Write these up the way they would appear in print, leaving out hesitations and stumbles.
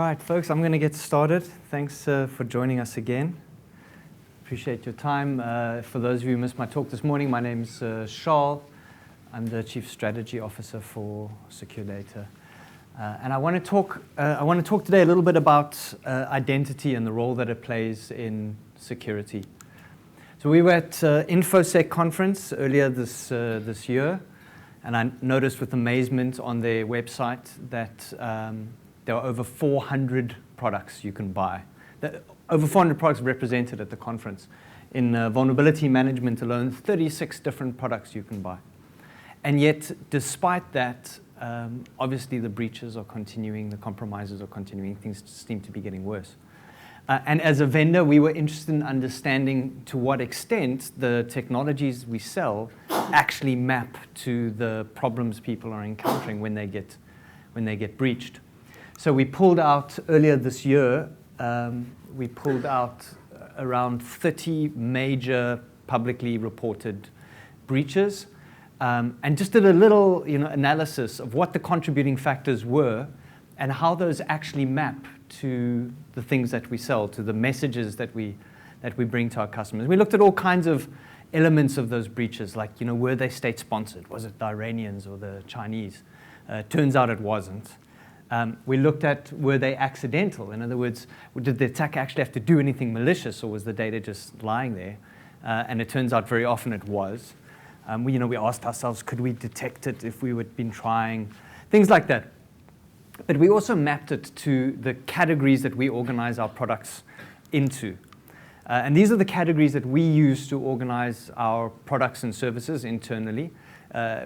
All right, folks, I'm going to get started. Thanks for joining us again. Appreciate your time. For those of you who missed my talk this morning, my name's Charl. I'm the Chief Strategy Officer for Secure Data. And I want to talk today a little bit about identity and the role that it plays in security. So we were at InfoSec conference earlier this year, and I noticed with amazement on their website that there are over 400 products you can buy. Over 400 products represented at the conference. In vulnerability management alone, 36 different products you can buy. And yet, despite that, obviously the breaches are continuing, the compromises are continuing, things seem to be getting worse. And as a vendor, we were interested in understanding to what extent the technologies we sell actually map to the problems people are encountering when they get breached. So we pulled out, earlier this year, we pulled out around 30 major publicly reported breaches, and just did a little analysis of what the contributing factors were and how those actually map to the things that we sell, to the messages that we bring to our customers. We looked at all kinds of elements of those breaches, like were they state-sponsored? Was it the Iranians or the Chinese? Turns out it wasn't. We looked at, were they accidental? In other words, did the attacker actually have to do anything malicious, or was the data just lying there? And it turns out very often it was. We asked ourselves, could we detect it if we had been trying? Things like that. But we also mapped it to the categories that we organize our products into. And these are the categories that we use to organize our products and services internally.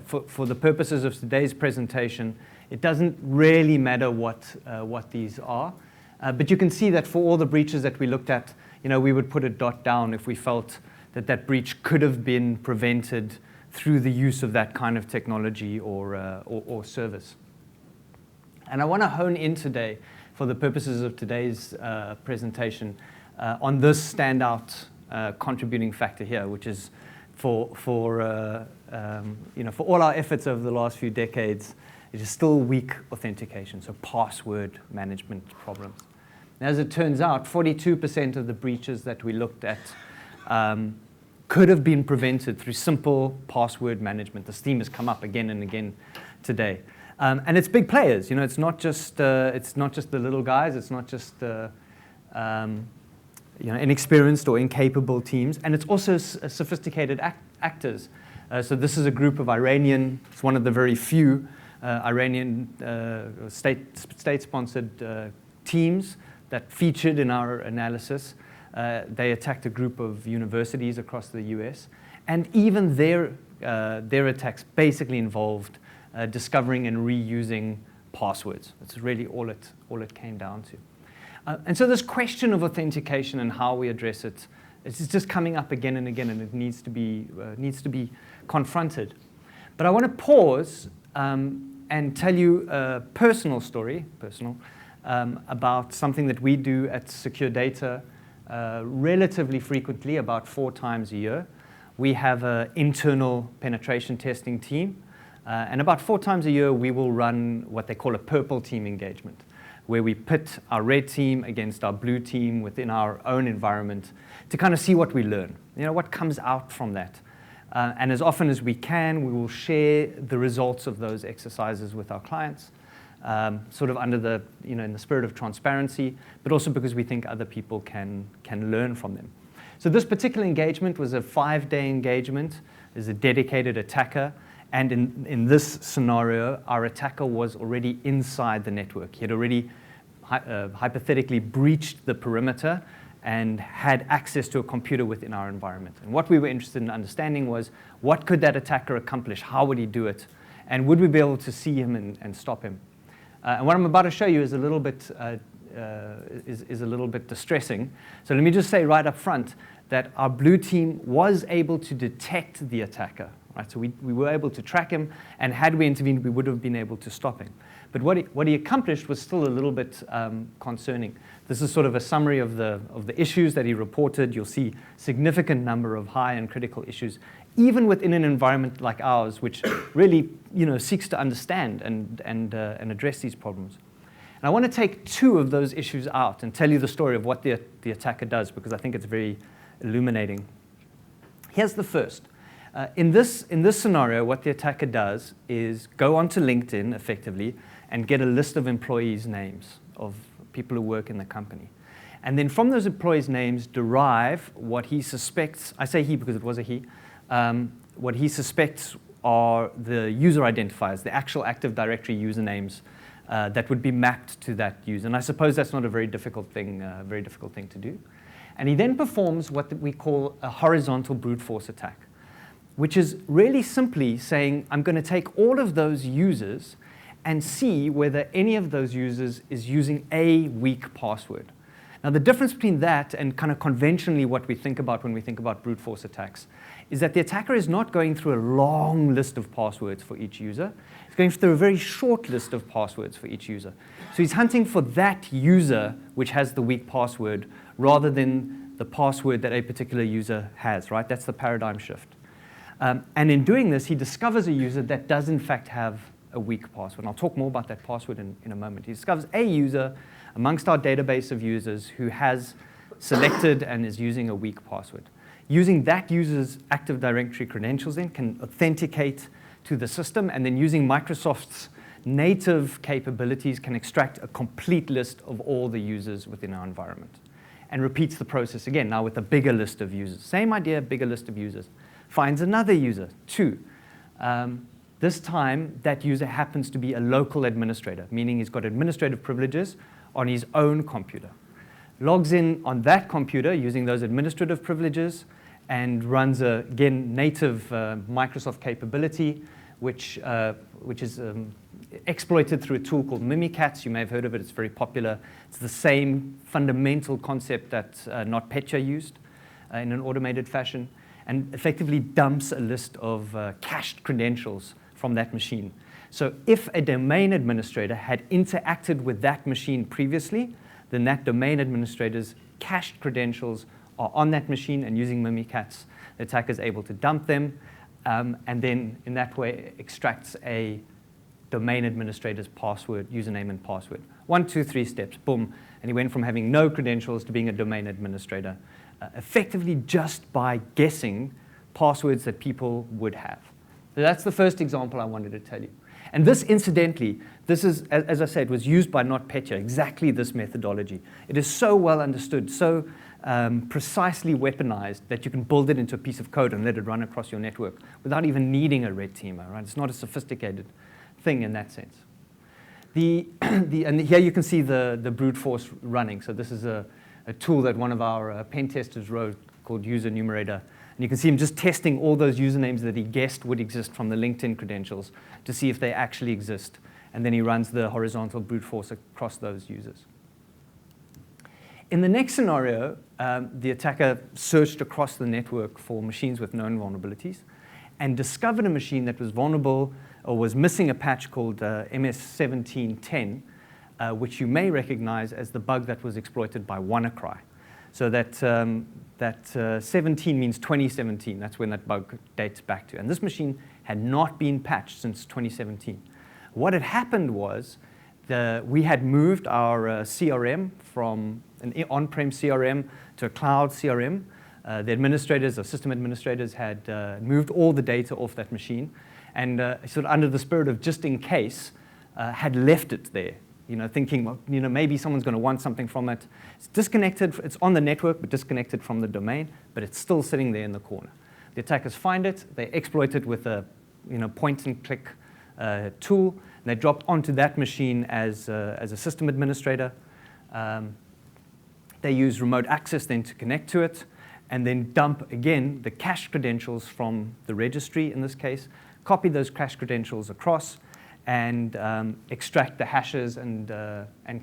For the purposes of today's presentation, it doesn't really matter what these are. But you can see that for all the breaches that we looked at, we would put a dot down if we felt that breach could have been prevented through the use of that kind of technology or service. And I want to hone in today, for the purposes of today's presentation, on this standout contributing factor here, which is for all our efforts over the last few decades, it is still weak authentication, so password management problems. And as it turns out, 42% of the breaches that we looked at could have been prevented through simple password management. This theme has come up again and again today. And it's big players. It's not just the little guys. It's not just inexperienced or incapable teams. And it's also sophisticated actors. So this is a group of it's one of the very few Iranian state-sponsored teams that featured in our analysis. They attacked a group of universities across the US. And even their attacks basically involved discovering and reusing passwords. That's really all it came down to. And so this question of authentication and how we address it, it's just coming up again and again, and it needs to be confronted. But I want to pause and tell you a personal story, about something that we do at Secure Data relatively frequently, about 4 times a year. We have an internal penetration testing team. And about 4 times a year, we will run what they call a purple team engagement, where we pit our red team against our blue team within our own environment to kind of see what we learn, what comes out from that. And as often as we can, we will share the results of those exercises with our clients, sort of under the, in the spirit of transparency, but also because we think other people can learn from them. So this particular engagement was a 5-day engagement. There's a dedicated attacker. And in this scenario, our attacker was already inside the network. He had already hypothetically breached the perimeter and had access to a computer within our environment. And what we were interested in understanding was, what could that attacker accomplish? How would he do it? And would we be able to see him and stop him? And what I'm about to show you is a little bit distressing. So let me just say right up front that our blue team was able to detect the attacker. Right, so we were able to track him, and had we intervened, we would have been able to stop him. But what he accomplished was still a little bit concerning. This is sort of a summary of the issues that he reported. You'll see significant number of high and critical issues, even within an environment like ours, which really seeks to understand and address these problems. And I want to take two of those issues out and tell you the story of what the attacker does, because I think it's very illuminating. Here's the first. In this scenario, what the attacker does is go onto LinkedIn, effectively, and get a list of employees' names of people who work in the company. And then from those employees' names, derive what he suspects, I say he because it was a he, what he suspects are the user identifiers, the actual Active Directory usernames that would be mapped to that user. And I suppose that's not a very difficult thing to do. And he then performs what we call a horizontal brute force attack, which is really simply saying, I'm going to take all of those users and see whether any of those users is using a weak password. Now, the difference between that and kind of conventionally what we think about when we think about brute force attacks is that the attacker is not going through a long list of passwords for each user. He's going through a very short list of passwords for each user. So he's hunting for that user which has the weak password rather than the password that a particular user has, right? That's the paradigm shift. And in doing this, he discovers a user that does in fact have a weak password. And I'll talk more about that password in a moment. He discovers a user amongst our database of users who has selected and is using a weak password. Using that user's Active Directory credentials then can authenticate to the system, and then using Microsoft's native capabilities can extract a complete list of all the users within our environment. And repeats the process again, now with a bigger list of users. Same idea, bigger list of users. Finds another user, 2. This time, that user happens to be a local administrator, meaning he's got administrative privileges on his own computer. Logs in on that computer using those administrative privileges and runs a, again, native Microsoft capability, which is exploited through a tool called Minicat. You may have heard of it. It's very popular. It's the same fundamental concept that NotPetya used in an automated fashion, and effectively dumps a list of cached credentials from that machine. So if a domain administrator had interacted with that machine previously, then that domain administrator's cached credentials are on that machine, and using Mimikatz, the attacker is able to dump them, and then in that way extracts a domain administrator's password, username and password. 1, 2, 3 steps, boom. And he went from having no credentials to being a domain administrator, effectively just by guessing passwords that people would have. So that's the first example I wanted to tell you. And this, incidentally, this is, as I said, was used by NotPetya, exactly this methodology. It is so well understood, so precisely weaponized that you can build it into a piece of code and let it run across your network without even needing a red teamer, right? It's not a sophisticated thing in that sense. And here you can see the brute force running. So this is a tool that one of our pen testers wrote called User Numerator. And you can see him just testing all those usernames that he guessed would exist from the LinkedIn credentials to see if they actually exist. And then he runs the horizontal brute force across those users. In the next scenario, the attacker searched across the network for machines with known vulnerabilities and discovered a machine that was vulnerable or was missing a patch called MS1710, which you may recognize as the bug that was exploited by WannaCry. So that 17 means 2017. That's when that bug dates back to. And this machine had not been patched since 2017. What had happened was we had moved our CRM from an on-prem CRM to a cloud CRM. The administrators or system administrators had moved all the data off that machine, and sort of under the spirit of just in case, had left it there. Thinking, well, maybe someone's going to want something from it. It's disconnected. It's on the network, but disconnected from the domain. But it's still sitting there in the corner. The attackers find it. They exploit it with a, point-and-click tool. And they drop onto that machine as a system administrator. They use remote access then to connect to it, and then dump again the cached credentials from the registry in this case. Copy those cached credentials across, and extract the hashes and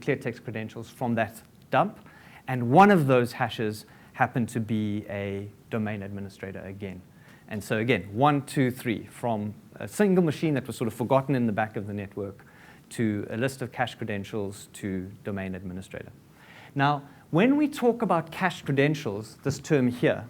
clear text credentials from that dump. And one of those hashes happened to be a domain administrator again. And so again, 1, 2, 3, from a single machine that was sort of forgotten in the back of the network to a list of cached credentials to domain administrator. Now, when we talk about cached credentials, this term here,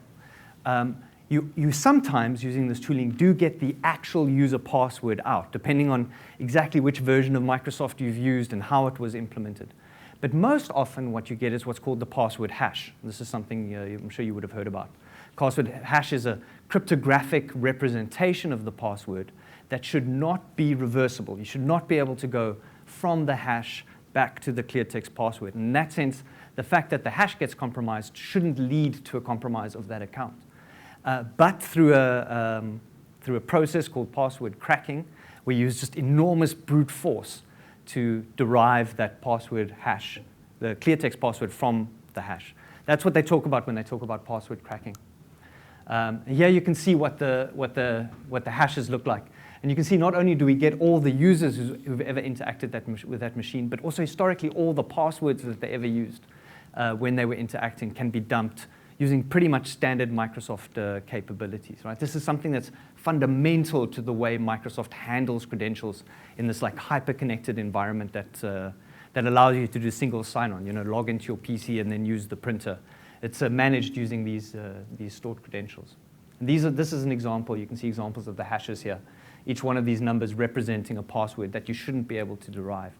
you sometimes, using this tooling, do get the actual user password out, depending on exactly which version of Microsoft you've used and how it was implemented. But most often what you get is what's called the password hash. This is something I'm sure you would have heard about. Password hash is a cryptographic representation of the password that should not be reversible. You should not be able to go from the hash back to the clear text password. In that sense, the fact that the hash gets compromised shouldn't lead to a compromise of that account. But through a process called password cracking, we use just enormous brute force to derive that password hash, the clear text password, from the hash. That's what they talk about when they talk about password cracking. Here you can see what the hashes look like. And you can see not only do we get all the users who've ever interacted with that machine, but also historically all the passwords that they ever used when they were interacting can be dumped using pretty much standard Microsoft capabilities. Right? This is something that's fundamental to the way Microsoft handles credentials in this like hyper-connected environment that allows you to do single sign-on. Log into your PC and then use the printer. It's managed using these stored credentials. And this is an example. You can see examples of the hashes here. Each one of these numbers representing a password that you shouldn't be able to derive,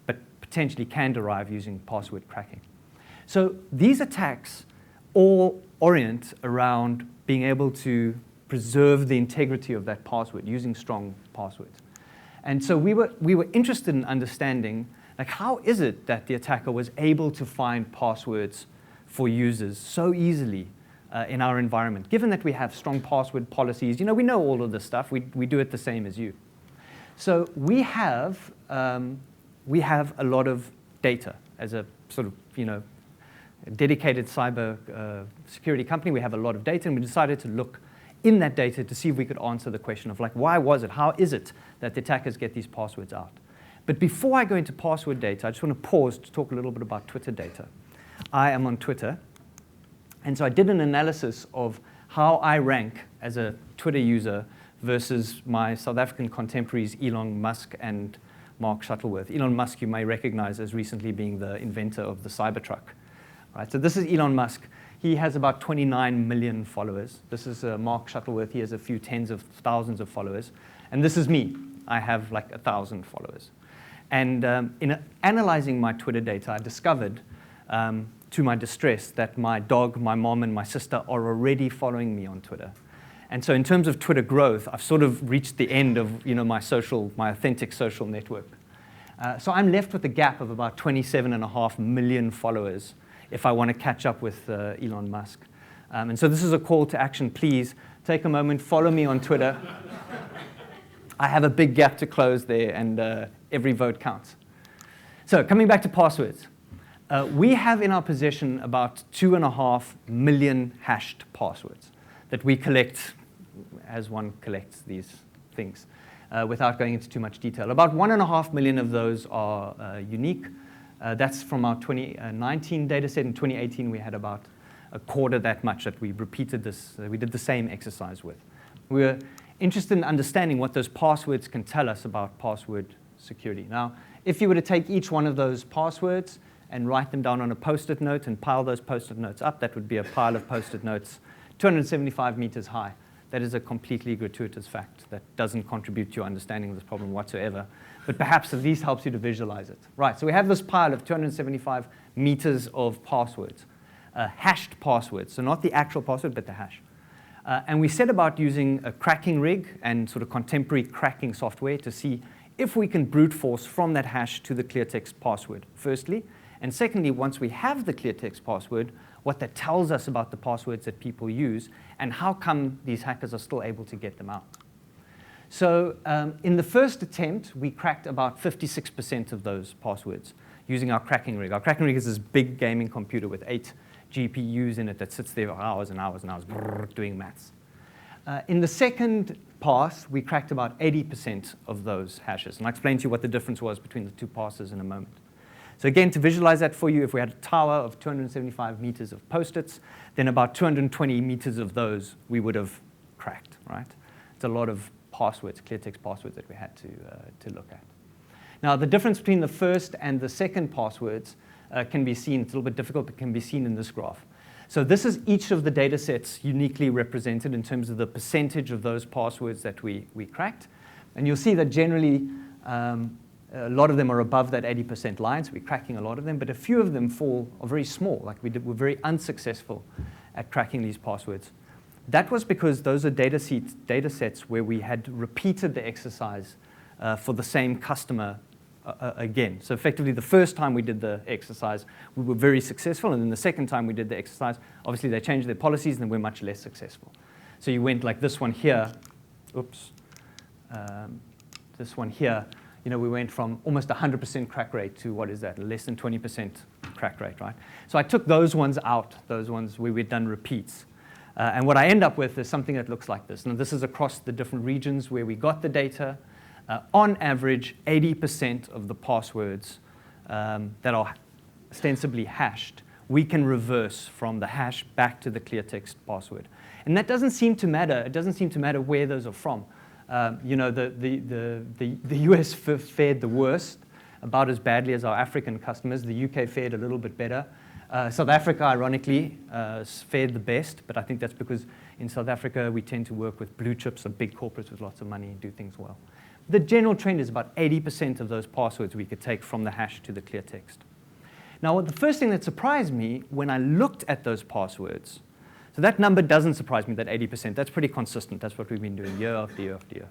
but potentially can derive using password cracking. So these attacks all orient around being able to preserve the integrity of that password using strong passwords. And so we were interested in understanding, like, how is it that the attacker was able to find passwords for users so easily in our environment, given that we have strong password policies. We know all of this stuff. We do it the same as you. So we have a lot of data as a sort of, dedicated cyber security company. We have a lot of data, and we decided to look in that data to see if we could answer the question of, like, why was it? How is it that the attackers get these passwords out? But before I go into password data, I just want to pause to talk a little bit about Twitter data. I am on Twitter. And so I did an analysis of how I rank as a Twitter user versus my South African contemporaries, Elon Musk and Mark Shuttleworth. Elon Musk you may recognize as recently being the inventor of the Cybertruck. Right, so this is Elon Musk. He has about 29 million followers. This is Mark Shuttleworth. He has a few tens of thousands of followers. And this is me. I have like 1,000 followers. And in analyzing my Twitter data, I discovered to my distress that my dog, my mom, and my sister are already following me on Twitter. And so in terms of Twitter growth, I've sort of reached the end of my authentic social network. So I'm left with a gap of about 27.5 million followers if I want to catch up with Elon Musk. And so this is a call to action. Please take a moment, follow me on Twitter. I have a big gap to close there, and every vote counts. So coming back to passwords. We have in our possession about 2.5 million hashed passwords that we collect as one collects these things without going into too much detail. About 1.5 million of those are unique. That's from our 2019 data set. In 2018, we had about a quarter that much that we repeated this. We did the same exercise with. We were interested in understanding what those passwords can tell us about password security. Now, if you were to take each one of those passwords and write them down on a Post-it note and pile those Post-it notes up, that would be a pile of Post-it notes 275 meters high. That is a completely gratuitous fact that doesn't contribute to your understanding of this problem whatsoever, but perhaps at least helps you to visualize it. Right, so we have this pile of 275 meters of passwords, hashed passwords, so not the actual password, but the hash. And we set about using a cracking rig and sort of contemporary cracking software to see if we can brute force from that hash to the clear text password, firstly. And secondly, once we have the clear text password, what that tells us about the passwords that people use and how come these hackers are still able to get them out. So in the first attempt, we cracked about 56% of those passwords using our cracking rig. Our cracking rig is this big gaming computer with 8 GPUs in it that sits there for hours and hours and hours doing maths. In the second pass, we cracked about 80% of those hashes. And I'll explain to you what the difference was between the two passes in a moment. So again, to visualize that for you, if we had a tower of 275 meters of Post-its, then about 220 meters of those we would have cracked, right? It's a lot of passwords, clear text passwords that we had to look at. Now, the difference between the first and the second passwords can be seen. It's a little bit difficult, but can be seen in this graph. So this is each of the data sets uniquely represented in terms of the percentage of those passwords that we cracked. And you'll see that generally a lot of them are above that 80% line, so we're cracking a lot of them, but a few of them are very small, like we're very unsuccessful at cracking these passwords. That was because those are data sets where we had repeated the exercise for the same customer again. So effectively, the first time we did the exercise, we were very successful, and then the second time we did the exercise, obviously they changed their policies and then we're much less successful. So you went like this one here, this one here, we went from almost 100% crack rate to, what is that, less than 20% crack rate, right? So I took those ones out, those ones where we'd done repeats. And what I end up with is something that looks like this. Now, this is across the different regions where we got the data. On average, 80% of the passwords that are ostensibly hashed, we can reverse from the hash back to the clear text password. And that doesn't seem to matter. It doesn't seem to matter where those are from. The US fared the worst, about as badly as our African customers. The UK fared a little bit better. South Africa, ironically, fared the best, but I think that's because in South Africa we tend to work with blue chips and big corporates with lots of money and do things well. The general trend is about 80% of those passwords we could take from the hash to the clear text. Now, the first thing that surprised me when I looked at those passwords, so that number doesn't surprise me, that 80%. That's pretty consistent. That's what we've been doing year after year after year.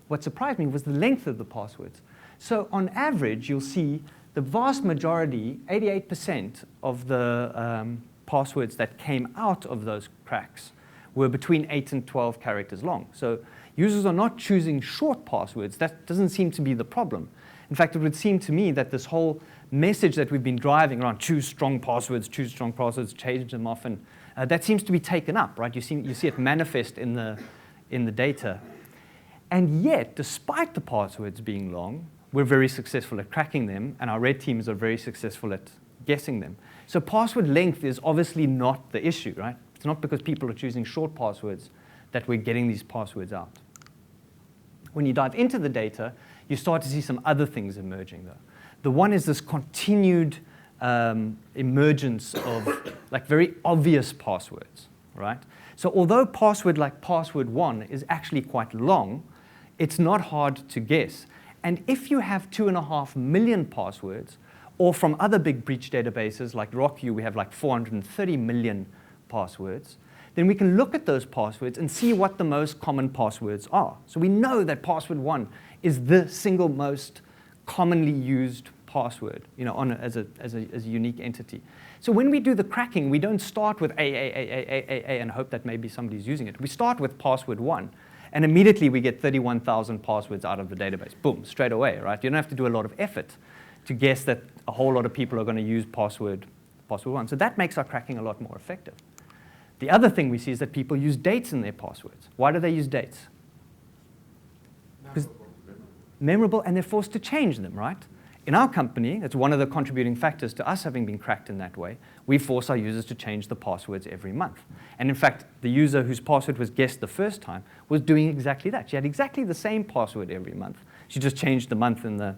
What surprised me was the length of the passwords. So on average, you'll see the vast majority, 88% of the passwords that came out of those cracks were between 8 and 12 characters long. So users are not choosing short passwords. That doesn't seem to be the problem. In fact, it would seem to me that this whole message that we've been driving around choose strong passwords, change them often, that seems to be taken up, right? You see it manifest in the data. And yet, despite the passwords being long, we're very successful at cracking them, and our red teams are very successful at guessing them. So password length is obviously not the issue, right? It's not because people are choosing short passwords that we're getting these passwords out. When you dive into the data, you start to see some other things emerging, though. The one is this continued emergence of like very obvious passwords, right? So although password like password 1 is actually quite long, it's not hard to guess. And if you have 2.5 million passwords, or from other big breach databases like RockU, we have like 430 million passwords, then we can look at those passwords and see what the most common passwords are. So we know that password 1 is the single most commonly used password, as a unique entity. So when we do the cracking, we don't start with A, and hope that maybe somebody's using it. We start with password 1. And immediately we get 31,000 passwords out of the database. Boom, straight away, right? You don't have to do a lot of effort to guess that a whole lot of people are going to use password 1. So that makes our cracking a lot more effective. The other thing we see is that people use dates in their passwords. Why do they use dates? Because memorable, and they're forced to change them, right? In our company, it's one of the contributing factors to us having been cracked in that way. We force our users to change the passwords every month. And in fact, the user whose password was guessed the first time was doing exactly that. She had exactly the same password every month. She just changed the month in the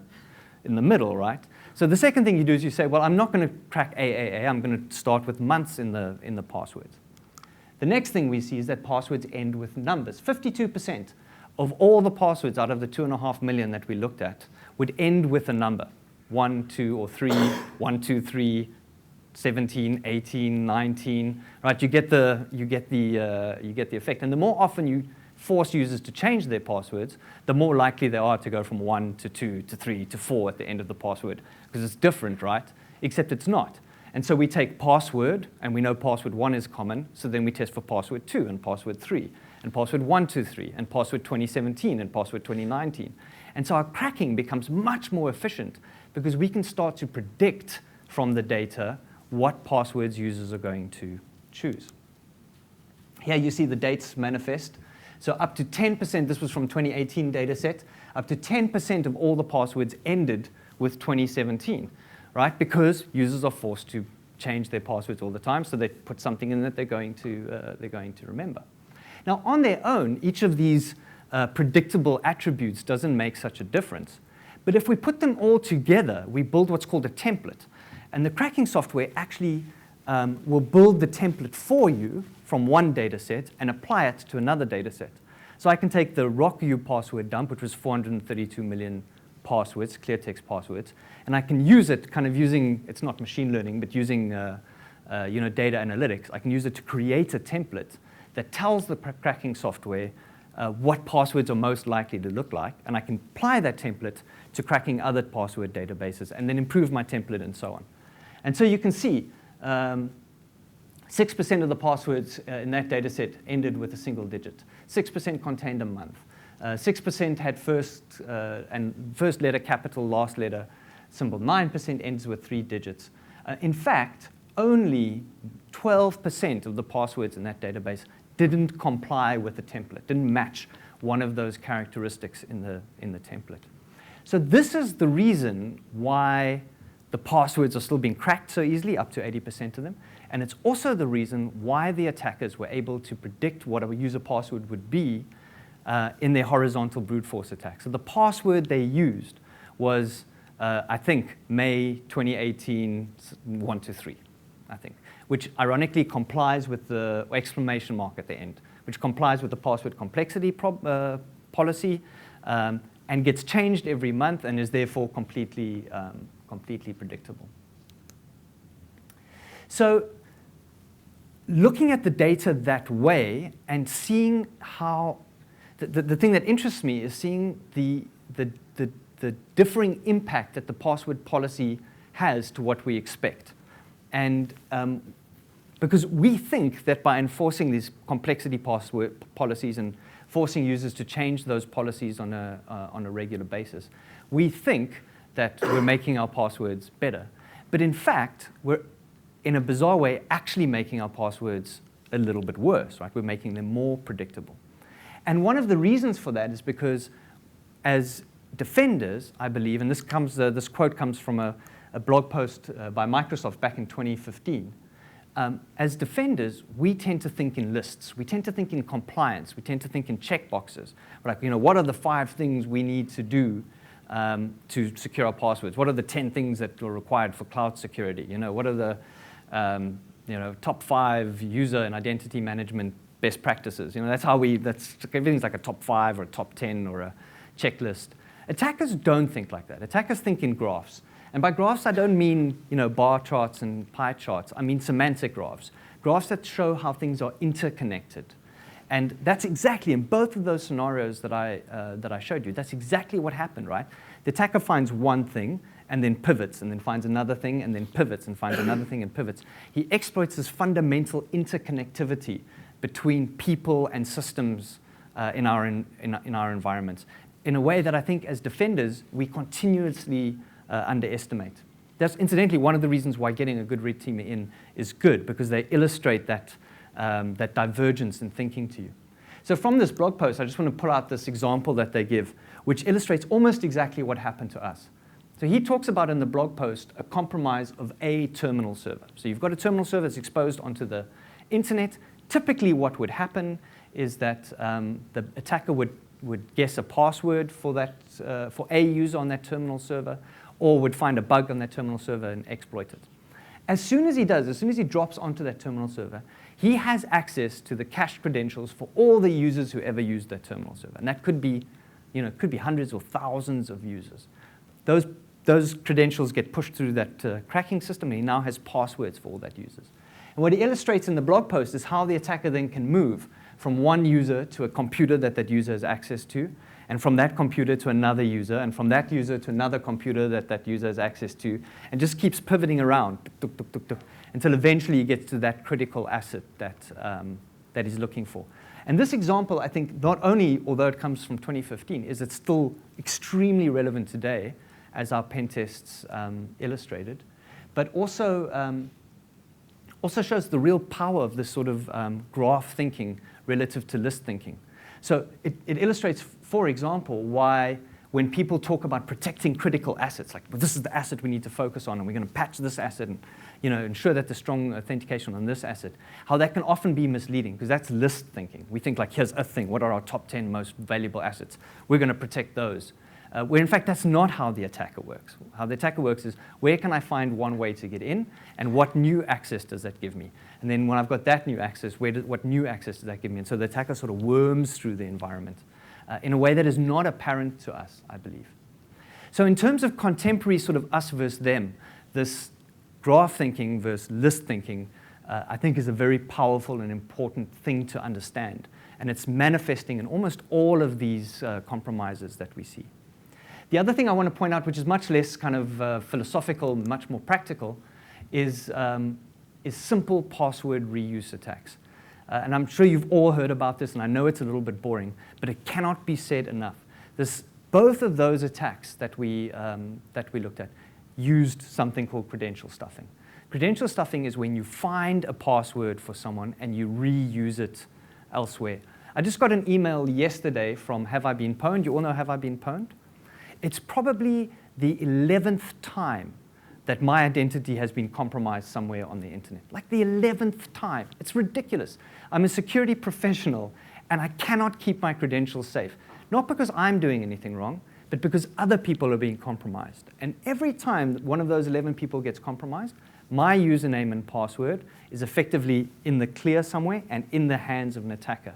middle, right? So the second thing you do is you say, well, I'm not going to crack AAA. I'm going to start with months in the passwords. The next thing we see is that passwords end with numbers. 52% of all the passwords out of the 2.5 million that we looked at would end with a number. 1, 2, or 3, 1, 2, 3, 17, 18, 19, right? You get the effect. And the more often you force users to change their passwords, the more likely they are to go from 1 to 2 to 3 to 4 at the end of the password, because it's different, right? Except it's not. And so we take password, and we know password 1 is common, so then we test for password 2 and password 3, and password 123, and password 2017, and password 2019. And so our cracking becomes much more efficient because we can start to predict from the data what passwords users are going to choose. Here you see the dates manifest. So up to 10%, this was from 2018 data set, up to 10% of all the passwords ended with 2017, right? Because users are forced to change their passwords all the time, so they put something in that they're going to remember. Now, on their own, each of these predictable attributes doesn't make such a difference. But if we put them all together, we build what's called a template. And the cracking software actually will build the template for you from one data set and apply it to another data set. So I can take the RockU password dump, which was 432 million passwords, clear text passwords, and I can use it kind of using, it's not machine learning, but using data analytics. I can use it to create a template that tells the cracking software what passwords are most likely to look like, and I can apply that template to cracking other password databases and then improve my template and so on. And so you can see 6% of the passwords in that data set ended with a single digit. 6% contained a month. 6% had first letter capital, last letter symbol. 9% ends with 3 digits. In fact, only 12% of the passwords in that database didn't comply with the template, didn't match one of those characteristics in the template. So this is the reason why the passwords are still being cracked so easily, up to 80% of them. And it's also the reason why the attackers were able to predict what a user password would be in their horizontal brute force attack. So the password they used was, I think, May 2018, 1 to 3, I think, which ironically complies with the exclamation mark at the end, which complies with the password complexity policy and gets changed every month and is therefore completely predictable. So looking at the data that way and seeing how, the thing that interests me is seeing the differing impact that the password policy has to what we expect. And because we think that by enforcing these complexity password policies and forcing users to change those policies on a regular basis, we think that we're making our passwords better. But in fact, we're, in a bizarre way, actually making our passwords a little bit worse, right? We're making them more predictable. And one of the reasons for that is because as defenders, I believe, and this quote comes from a blog post by Microsoft back in 2015, as defenders, we tend to think in lists. We tend to think in compliance. We tend to think in checkboxes. Like, what are the 5 things we need to do to secure our passwords? What are the 10 things that are required for cloud security? What are the top 5 user and identity management best practices? That's how everything's like a top 5 or a top 10 or a checklist. Attackers don't think like that. Attackers think in graphs. And by graphs, I don't mean bar charts and pie charts. I mean semantic graphs. Graphs that show how things are interconnected. And that's exactly, in both of those scenarios that I showed you, that's exactly what happened, right? The attacker finds one thing and then pivots, and then finds another thing and then pivots, and finds another thing and pivots. He exploits this fundamental interconnectivity between people and systems in our environments in a way that I think as defenders we continuously underestimate. That's incidentally one of the reasons why getting a good red teamer in is good, because they illustrate that divergence in thinking to you. So from this blog post, I just want to pull out this example that they give, which illustrates almost exactly what happened to us. So he talks about in the blog post a compromise of a terminal server. So you've got a terminal server that's exposed onto the internet. Typically what would happen is that the attacker would guess a password for a user on that terminal server, or would find a bug on that terminal server and exploit it. As soon as he drops onto that terminal server, he has access to the cached credentials for all the users who ever used that terminal server. And that could be hundreds or thousands of users. Those credentials get pushed through that cracking system, and he now has passwords for all that users. And what he illustrates in the blog post is how the attacker then can move from one user to a computer that user has access to, and from that computer to another user, and from that user to another computer that user has access to, and just keeps pivoting around until eventually he gets to that critical asset that he's looking for. And this example, I think, not only, although it comes from 2015, is it's still extremely relevant today, as our pen tests illustrated, but also shows the real power of this sort of graph thinking relative to list thinking. So it illustrates, for example, why when people talk about protecting critical assets, like, well, this is the asset we need to focus on, and we're going to patch this asset and ensure that there's strong authentication on this asset, how that can often be misleading, because that's list thinking. We think, like, here's a thing. What are our top 10 most valuable assets? We're going to protect those. where in fact that's not how the attacker works. How the attacker works is, where can I find one way to get in, and what new access does that give me? And then when I've got that new access, what new access does that give me? And so the attacker sort of worms through the environment in a way that is not apparent to us, I believe. So in terms of contemporary sort of us versus them, this graph thinking versus list thinking, I think is a very powerful and important thing to understand. And it's manifesting in almost all of these compromises that we see. The other thing I want to point out, which is much less kind of philosophical, much more practical, is simple password reuse attacks. And I'm sure you've all heard about this, and I know it's a little bit boring, but it cannot be said enough. Both of those attacks that we looked at used something called credential stuffing. Credential stuffing is when you find a password for someone and you reuse it elsewhere. I just got an email yesterday from Have I Been Pwned? You all know Have I Been Pwned? It's probably the 11th time that my identity has been compromised somewhere on the internet. Like the 11th time. It's ridiculous. I'm a security professional, and I cannot keep my credentials safe. Not because I'm doing anything wrong, but because other people are being compromised. And every time that one of those 11 people gets compromised, my username and password is effectively in the clear somewhere and in the hands of an attacker.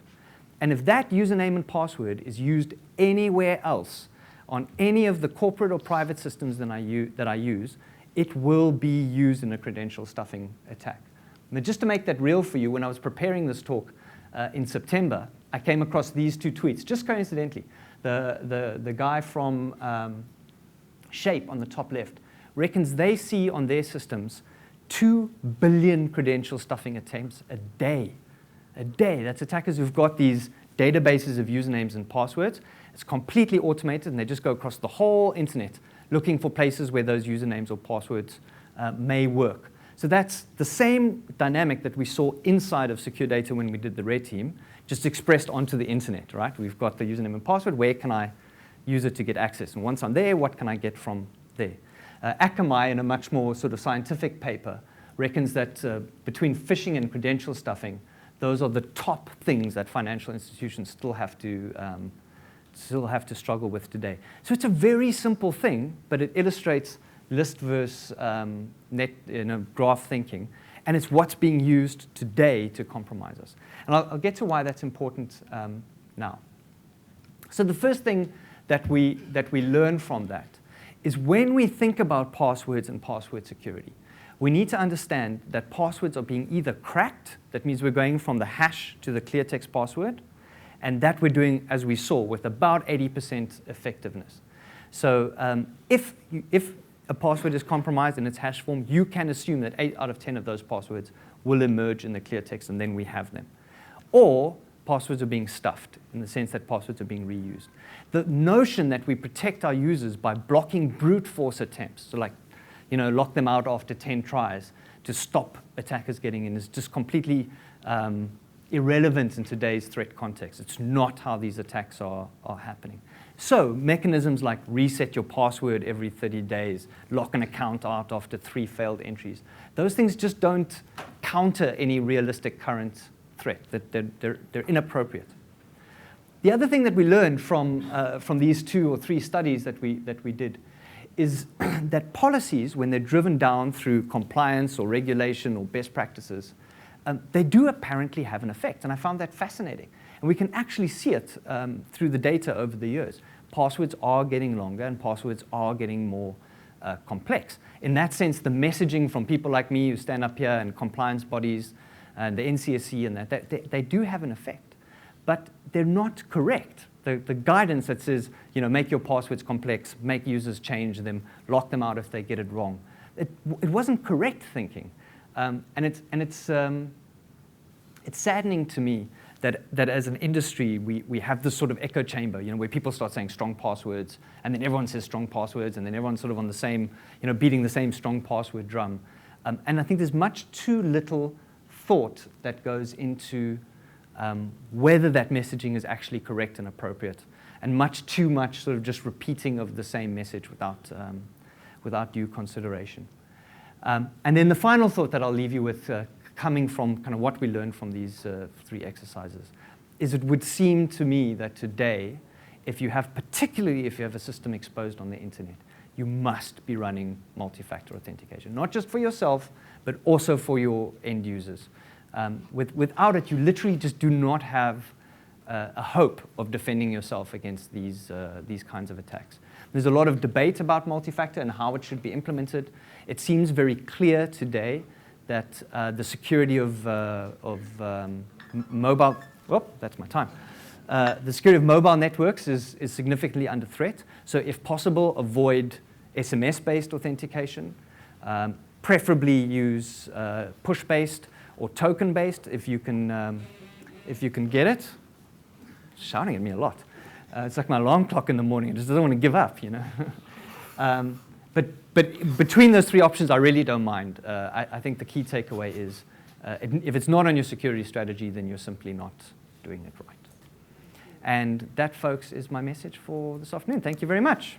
And if that username and password is used anywhere else, on any of the corporate or private systems that I use, it will be used in a credential stuffing attack. Now, just to make that real for you, when I was preparing this talk in September, I came across these two tweets, just coincidentally. The guy from Shape on the top left reckons they see on their systems 2 billion credential stuffing attempts a day. A day. That's attackers who've got these databases of usernames and passwords. It's completely automated, and they just go across the whole internet looking for places where those usernames or passwords may work. So that's the same dynamic that we saw inside of secure data when we did the red team, just expressed onto the internet, right? We've got the username and password. Where can I use it to get access? And once I'm there, what can I get from there? Akamai, in a much more sort of scientific paper, reckons that between phishing and credential stuffing, those are the top things that financial institutions still have to struggle with today. So it's a very simple thing, but it illustrates list versus graph thinking, and it's what's being used today to compromise us. And I'll get to why that's important now. So the first thing that we learn from that is when we think about passwords and password security, we need to understand that passwords are being either cracked, that means we're going from the hash to the clear text password, and that we're doing, as we saw, with about 80% effectiveness. So if a password is compromised in its hash form, you can assume that 8 out of 10 of those passwords will emerge in the clear text, and then we have them. Or passwords are being stuffed, in the sense that passwords are being reused. The notion that we protect our users by blocking brute force attempts, so like, lock them out after 10 tries to stop attackers getting in, is just completely irrelevant in today's threat context. It's not how these attacks are happening. So mechanisms like reset your password every 30 days, lock an account out after 3 failed entries, those things just don't counter any realistic current threat. They're inappropriate. The other thing that we learned from these 2 or 3 studies that we did is that policies, when they're driven down through compliance or regulation or best practices, they do apparently have an effect. And I found that fascinating. And we can actually see it through the data over the years. Passwords are getting longer, and passwords are getting more complex. In that sense, the messaging from people like me who stand up here and compliance bodies and the NCSC and that, they do have an effect. But they're not correct. The guidance that says, make your passwords complex, make users change them, lock them out if they get it wrong, it wasn't correct thinking. And it's saddening to me that as an industry, we have this sort of echo chamber, where people start saying strong passwords, and then everyone says strong passwords, and then everyone's sort of on the same, beating the same strong password drum. And I think there's much too little thought that goes into whether that messaging is actually correct and appropriate, and much too much sort of just repeating of the same message without due consideration. And then the final thought that I'll leave you with, coming from kind of what we learned from these 3 exercises, is it would seem to me that today, particularly if you have a system exposed on the internet, you must be running multi-factor authentication, not just for yourself, but also for your end users. Without it, you literally just do not have a hope of defending yourself against these kinds of attacks. There's a lot of debate about multi-factor and how it should be implemented. It seems very clear today that the security of mobile, that's my time. The security of mobile networks is significantly under threat. So if possible, avoid SMS-based authentication. Preferably use push-based or token-based if you can get it. It's shouting at me a lot. It's like my alarm clock in the morning. It just doesn't want to give up, you know. But between those three options, I really don't mind. I think the key takeaway is if it's not on your security strategy, then you're simply not doing it right. And that, folks, is my message for this afternoon. Thank you very much.